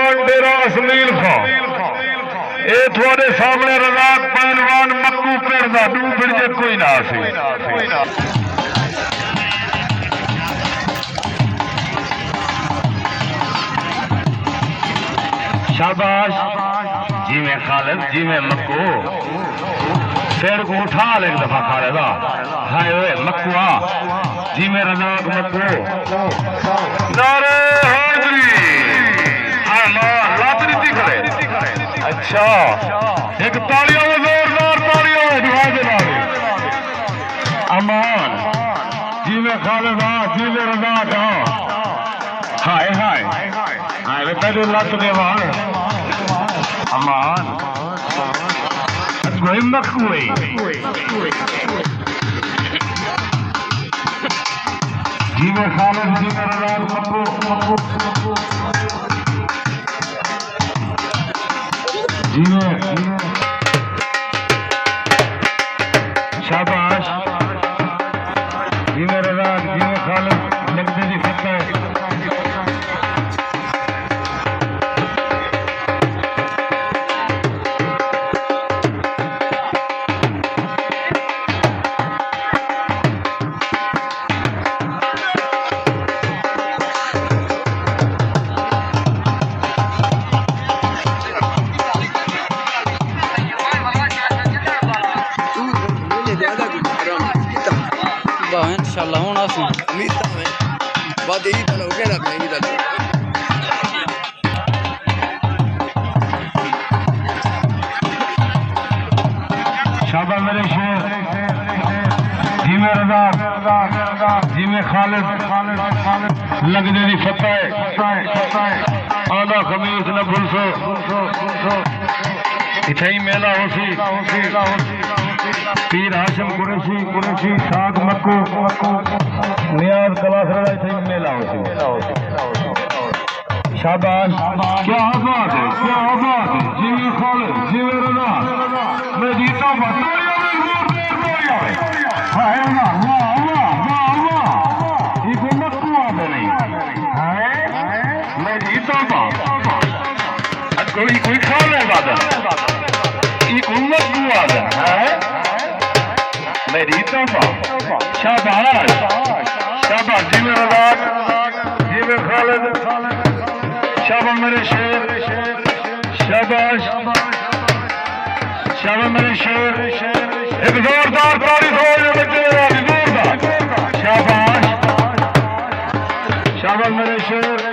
नौजवान डेरा असमील खां ये थोड़े सामने रजाक पहलवान मक्कू पेड़ का दू फिर कोई ना सी शाबाश जी में खालिद जी में मक्कू पेड़ को उठा ले एक दफा खालिदा हाय ओए मक्कुआ जी में रजाक मक्कू नारे हाजरी अच्छा एक तालियों में जोरदार तालियों में दुआ के बाद अमान जी में खालिदा जी में रजाक हाय हाय हाय वे पहले लत के बाद अमान कोई मखुई जी में खालिद जी में रजाक मक्कू जी में शाबाश जी में रजाक जी में खालिद लगते जी सकता है इंशाल्लाह होना सी उम्मीद है बात यही तो हो गया ना नहीं तो शाबाश मेरे शेर जी में रजाक जी में खालिद लगने दी फतेह आधा खमीस न भूलसो इथे ही मेला होसी पीर हाशिम कुरैशी साग मक्कू नियाज कलासरा इथे ही मेला होसी शाबाश क्या बात है जी में खालिद जी में रजाक मैं जीता हाय वाह ये कोई मक्कू आते नहीं मैं जीता कोई खा लेगा ये कोई मक्कू आता है मैं जीता शाबाश जी में रजाक जी में खालिद शाबाश मेरे शेर शाबाश मेरे शेर एक जोरदार तारीफ हो बच्चे जोरदार शाबाश मेरे शेर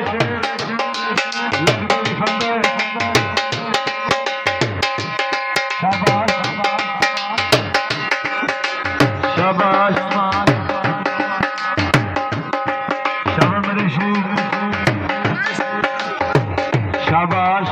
शाबाश मेरे शेर शाबाश